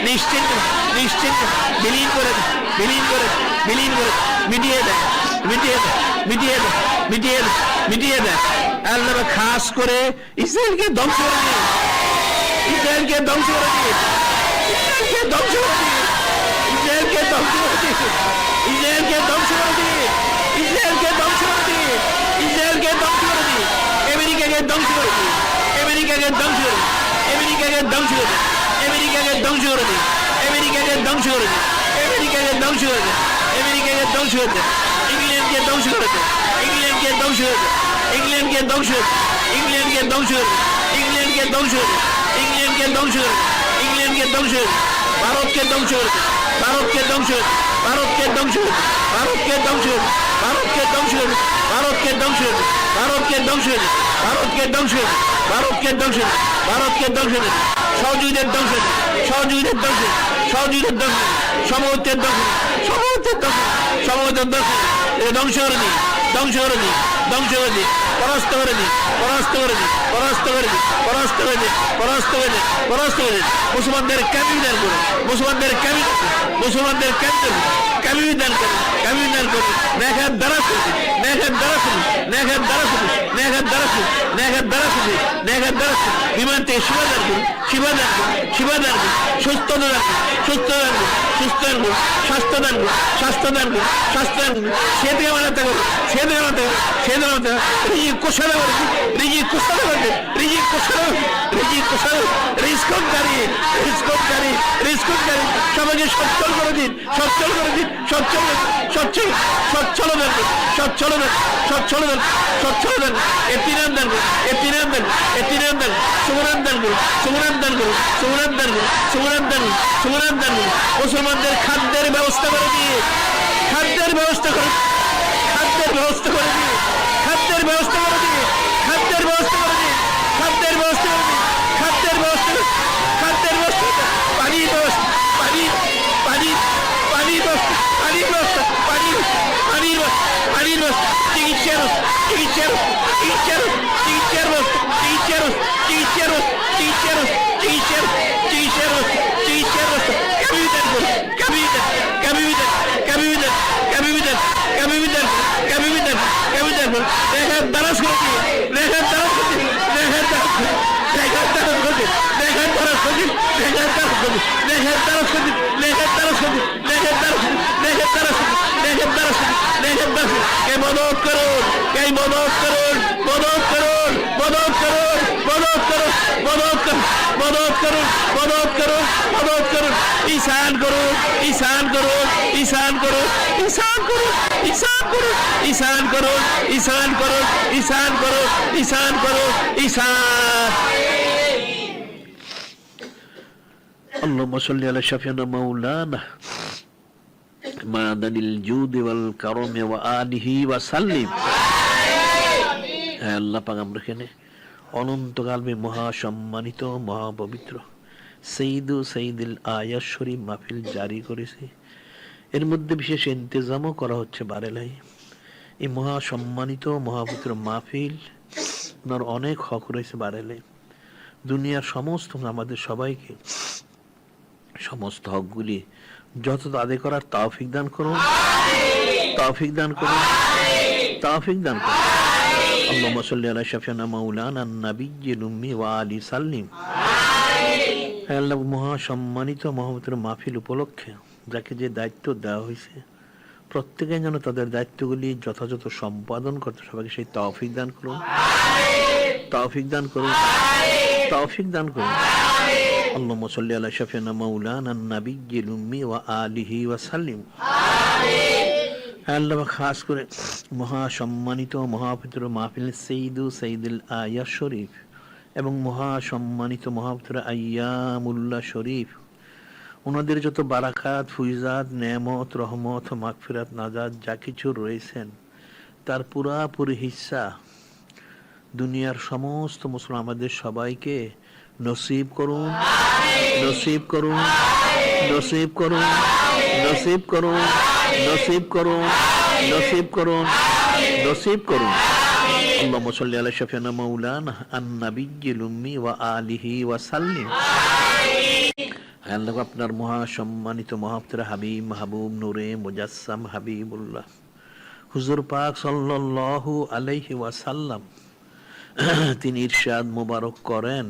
নিশ্চিন্ত, নিশ্চিন্ত, বিলীন করে দেন, বিলীন করে, বিলীন করে, মিটিয়ে দেন, মিটিয়ে দেন, মিটিয়ে দেন, মিটিয়ে দেন, মিটিয়ে দেন। আল্লাহ খাস করে ইসরায়েলকে ধ্বংস করে দিন, ইসরায়েলকে ধ্বংস করে দিন, ইসরায়েলকে ধ্বংস করে দিন, ইসরায়েলকে ধ্বংস করে দিন, ইসরায়েলকে ধ্বংস করে দিন, ইসরায়েলকে ধ্বংস করে দিন, ইসরায়েলকে ধ্বংস করে দিন, আমেরিকাকে ধ্বংস করে দিন, আমেরিকাকে ধ্বংস করে দিন, আমেরিকাকে ধ্বংস করে দিন, আমেরিকাকে ধ্বংস করে দিন, আমেরিকাকে ধ্বংস করে দিন, আমেরিকাকে ধ্বংস করে দিন, আমেরিকাকে ধ্বংস করে দিন, ইংল্যান্ডকে ধ্বংস করে দিন, ইংল্যান্ডকে ধ্বংস করে দিন, ইংল্যান্ডকে ধ্বংস করে দিন, ইংল্যান্ডকে ধ্বংস করে দিন, ইংল্যান্ডকে ধ্বংস করে দিন, ইংল্যান্ডকে ধ্বংস করে দিন, ইংল্যান্ডকে ধ্বংস করে দিন, ভারতকে ধ্বংস করে দিন, ভারতকে ধ্বংস করে দিন, ভারতকে ধ্বংস করে দিন, ভারতকে ধ্বংস করে দিন, ভারতকে ধ্বংস করে দিন, ভারতকে ধ্বংস করে দিন, ভারতকে ধ্বংস করে দিন, ভারতকে ধ্বংস করে দিন, ভারতকে ধ্বংস করে দিন, ভারতকে ধ্বংস করে দিন, সহযোগীদের ধ্বংস করে দিন, সহযোগীদের ধ্বংস করে দিন, সহযোগীদের ধ্বংস করে দিন, সমবর্তের ধ্বংস করে দিন, সমবর্তের ধ্বংস করে দিন, সমবর্তের ধ্বংস করে দিন, ধ্বংস করে দিন, ধ্বংস করে দিন, ধ্বংস করে দিন, পরাস্ত করে দিন, পরাস্ত করে দিন, পরাস্ত করে দিন, পরাস্ত করে দিন, পরাস্ত করে দিন, পরাস্ত করে দিন, মুসলমানদের ক্যাবিনেট করুন, মুসলমানদের ক্যাবিনেট, মুসলমানদের ক্যাবিনেট, ক্যাবিনেট করুন, ক্যাবিনেট করুন, নেখার দ্বারা করুন, নেখার দ্বারা করুন, নেখার দ্বারা করুন, নেখার দ্বারা করুন, নেখার দ্বারা করুন, নেখার দ্বারা করুন, বিমান থেকে শিবাদান করুন, শিবাদান করুন, শিবাদান করুন, সুস্থ দান করুন, সুস্থ দান করুন, সুস্থ দান করুন, স্বাস্থ্য দান করুন, স্বাস্থ্য দান করুন, স্বাস্থ্য দান করুন, সেদিকে বানাতে করুন, সেদিকে বানাতে করুন, সেদিকে বানাতে করুন, রিজিক কোষানো করুন, রিজিক কোষানো করুন, রিজিক কোষানো, রিজিক কোষানো, রিস্ককারী, রিস্ককারী, রিস্ককারী, সবাইকে সচ্ছল করে দিন, সচ্ছল করে দিন, সচ্ছল, সচ্ছল, সচ্ছল দেন, সচ্ছল দেন, সচ্ছল দেন, সচ্ছল দেন, এতিরাম দেন, এতিরাম দেন, এতিরাম দেন, সুমরান দেন করুন, সুমরান দেন করুন, সুমরান দেন করুন, সুমরান দেন করুন, সুমরান দেন করুন, মুসলমানদের খাদ্যের ব্যবস্থা করে দিয়ে, খাদ্যের ব্যবস্থা করে, খাদ্যের ব্যবস্থা করে দিয়ে, খাদ্যের ব্যবস্থা করে দিয়ে, খাদ্যের ব্যবস্থা করে দিয়ে, খাদ্যের ব্যবস্থা করে দিয়ে, খাদ্যের ব্যবস্থা, খাদ্যের ব্যবস্থা, পানির ব্যবস্থা, পানির, পানির, পানির ব্যবস্থা, পানির ব্যবস্থা, পানির, পানির ব্যবস্থা, পানির ব্যবস্থা, চিকিৎসার ব্যবস্থা, চিকিৎসার ব্যবস্থা, চিকিৎসার চিকিৎসার ব্যবস্থা, চিকিৎসার চিকিৎসার চিকিৎসার চিকিৎসার চিকিৎসার চিকিৎসার ব্যবস্থা, ক্যাবিনেট করুন, cabinet, cabinet, cabinet, cabinet, cabinet, cabinet, cabinet, রেখার দ্বারা করে দিয়ে, রেখার দ্বারা করে দিয়ে, রেখার দ্বারা করে দিয়ে, রেখার দ্বারা করে দিয়ে, রেখার দ্বারা করে দিয়ে, রেখার দ্বারা করে দিয়ে, রেখার দ্বারা করে দিয়ে, রেখার দ্বারা করে দিয়ে, রেখার দ্বারা করে দিয়ে, রেখার দ্বারা করে দিয়ে, রেখার দ্বারা করে দিয়ে, রেখার দ্বারা করে দিয়ে, কে মদত করুন, কে মদত করুন, মদত করুন, মদত করুন, মদত করুন, মদত করুন, মদত করুন, মদত করুন, মদত করুন, ঈশান করুন, ঈশান করুন, ঈশান করুন, ঈশান করুন, ঈশান করুন, ঈশান করুন, ঈশান করুন, ঈশান করুন, ঈশান করুন, ঈশান। اللهم صل على شفيعنا مولانا معدن الجود والكرم وآله وسلم আল্লাহ পাক আমরা এখানে অনন্তকালমে মহা সম্মানিত মহাপবিত্র সঈদুল আয়াত শরীফ মাহফিল জারি করেছে। এর মধ্যে বিশেষ ইন্তজামও করা হচ্ছে বারেলাই। এই মহা সম্মানিত মহাপবিত্র মাহফিল ওনার অনেক হক রয়েছে বারেলাই। দুনিয়ার সমস্ত আমাদের সবাইকে সমস্ত হকগুলি যত আদায় করার তৌফিক দান করুন, তৌফিক দান করুন, তৌফিক দান করুন। আল্লাহুম্মা সাল্লি আলা শাফিনা মাওলানা নাবিয়্যিল উম্মি ওয়া আলি সাল্লিম। হে আল্লাহ, মহা সম্মানিত মহাপবিত্র মাহফিল উপলক্ষে যাকে যে দায়িত্ব দেওয়া হয়েছে প্রত্যেকে যেন তাদের দায়িত্বগুলি যথাযথ সম্পাদন করতে সবাইকে সেই তৌফিক দান করুন, তৌফিক দান করুন, তৌফিক দান করুন। اللهم صل على شفيعنا مولانا النبي الأمي وآله وسلم। আল্লাহ খাস করে মহা সম্মানিত মহাপবিত্র মাহফিল সঈদুল আয়াত শরীফ এবং মহা সম্মানিত মহাপবিত্র আইয়ামুল্লাহ শরীফ, ওনাদের যত বারাকাত, ফুইজাত, নেমত, রহমত, মাগফিরাত, নাজাত যা কিছু রয়েছেন তার পুরাপুরি হিস্সা দুনিয়ার সমস্ত মুসলমান আমাদের সবাইকে নসিব করুন, নসিব করুন, নসিব করুন, নসিব করুন, নসিব করুন, নসিব করুন, নসিব করুন। আল্লাহুম্মা সাল্লি আলা শাফিনা মাওলানা আন-নাবিয়্যিল উম্মি ওয়া আলিহি ওয়া সাল্লিম। আল্লাহ আপনার মহা সম্মানিত মহাপবিত্র হাবিব মাহবুব নূরে মুজাসসাম হাবিবুল্লাহ হুজুর পাক সাল্লাল্লাহু আলাইহি ওয়াসাল্লাম তিনি ইরশাদ মুবারক করেন,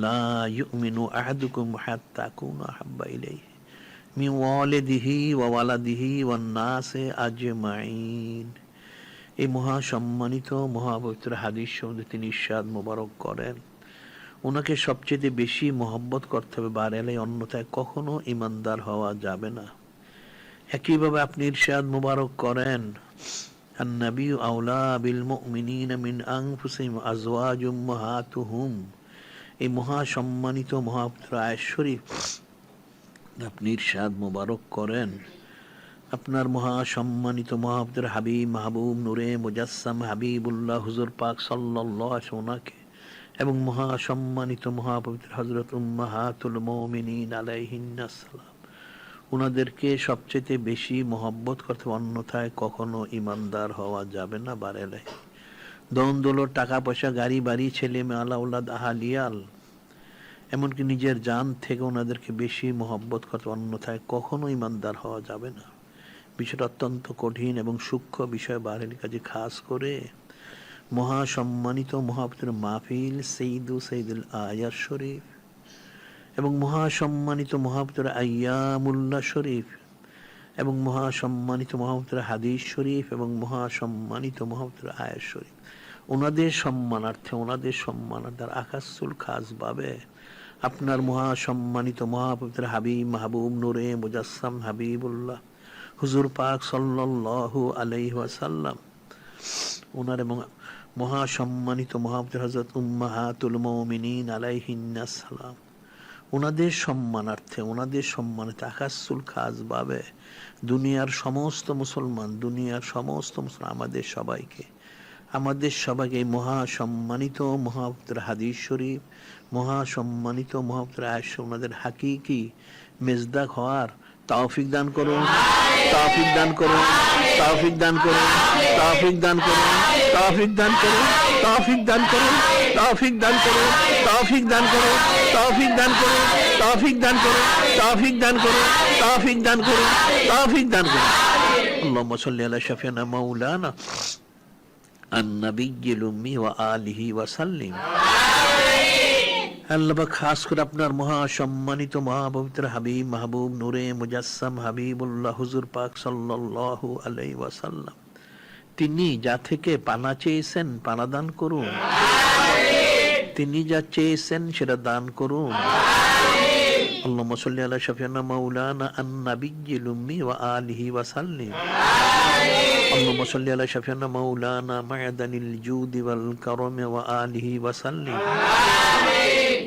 লা ইউমিনু আহাদুকুম হাত্তা আকুনা আহাব্বা ইলাইহি মিন ওয়ালিদিহি ওয়া ওয়ালাদিহি ওয়ান নাসি আজমাইন। এই মহা সম্মানিত মহাপবিত্র হাদিস শব্দে তিনি ইরশাদ মুবারক করেন, ওনাকে সবচেয়ে বেশি মহব্বত করতে হবে বারেলে, অন্যথায় কখনো ইমানদার হওয়া যাবে না। একইভাবে আপনি ইরশাদ মুবারক করেন, আন-নবী আওলা বিল মুমিনিনা মিন আনফুসিহিম আজওয়াজুম উম্মাহাতুহুম। এই মহা সম্মানিত মহাপবিত্র আয়াত শরীফ আপনি ইরশাদ মুবারক করেন, আপনার মহা সম্মানিত মহাপবিত্র হাবিব মাহবুব নূরে মুজাসসাম হাবিবুল্লাহ হুজুর পাক সাল্লাল্লাহু আলাইহি ওয়াসাল্লামকে এবং মহা সম্মানিত মহাপবিত্র হযরত উম্মাহাতুল মুমিনিন আলাইহিন্নাস সালাম, ওনাদেরকে সবচেয়ে বেশি মহব্বত করতে, অন্যথায় কখনো ইমানদার হওয়া যাবে না। বারেলে দন দৌলত, টাকা পয়সা, গাড়ি বাড়ি, ছেলে মেয়ে, আলাউলাদ, আহালিয়াল, এমনকি নিজের জান থেকে ওনাদেরকে বেশি মহব্বত করতে, অন্যথায় কখনো ইমানদার হওয়া যাবে না। বিষয়টা অত্যন্ত কঠিন এবং সূক্ষ্ম বিষয়। বারেলি কাজে খাস করে মহা সম্মানিত মহাপবিত্র মাহফিল সৈয়দুল আয়াত শরীফ এবং মহা সম্মানিত মহাপবিত্র আইয়ামুল্লাহ শরীফ এবং মহা সম্মানিত মহাপবিত্র হাদিস শরীফ এবং মহা সম্মানিত মহাপবিত্র আয়াত শরীফ, ওনাদের সম্মানার্থে আকাশুল খাস ভাবে আপনার মহা সম্মানিত মহাপবিত্র হাবিব মাহবুব নূরে মুজাসসাম হাবিবুল্লাহ হুজুর পাক সাল্লাল্লাহু আলাইহি ওয়াসাল্লাম, ওনার এবং মহা সম্মানিত মহাপবিত্র হযরত উম্মাহাতুল মুমিনিন আলাইহিন্নাস সালাম, ওনাদের সম্মানার্থে আকাশুল খাস ভাবে দুনিয়ার সমস্ত মুসলমান আমাদের সবাইকে এই মহা সম্মানিত মহাপবিত্র হাদিস শরীফ, মহা সম্মানিত মহাপবিত্র আয়াত শরীফ, ওনাদের হাকিকি মেজদাক হওয়ার তৌফিক দান করুন, তৌফিক দান করুন, তৌফিক দান করুন, তৌফিক দান করুন, তৌফিক দান করুন, তৌফিক দান করুন, তৌফিক দান করুন, তৌফিক দান করুন, তৌফিক দান করুন, তৌফিক দান করুন, তৌফিক দান করুন, তৌফিক দান করুন, তৌফিক দান করুন। আল্লাহুম্মা সাল্লি আলা শাফিনা মাওলানা আন-নবিয়্যিল উম্মি ওয়া আলিহি ওয়া সাল্লিম। আল্লাহ খাস করে আপনার মহা সম্মানিত মহাপবিত্র হাবিব মাহবুব নূরে মুজাসসাম হাবিবুল্লাহ হুজুর পাক সাল্লাল্লাহু আলাইহি ওয়াসাল্লাম, তিনি যা থেকে পানা চেয়েছেন পানা দান করুন, তিনি যা চেয়েছেন সেটা দান করুন। আল্লাহুম্মা সাল্লি আলা শাফিনা মাওলানা আন-নবিয়্যিল উম্মি ওয়া আলিহি ওয়া সাল্লিম। আল্লাহুম্মা সাল্লি আলা শাফিনা মাওলানা মা'দানিল জুদি ওয়াল কারমি ওয়া আলিহি ওয়া সাল্লিম।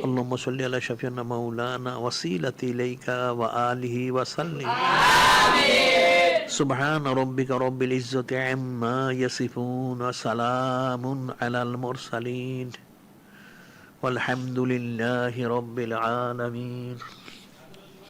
اللهم صل على شفيعنا مولانا وسيلتي إليك وآله وسلم. سبحان ربك رب العزة عما يصفون وسلام على المرسلين والحمد لله رب العالمين.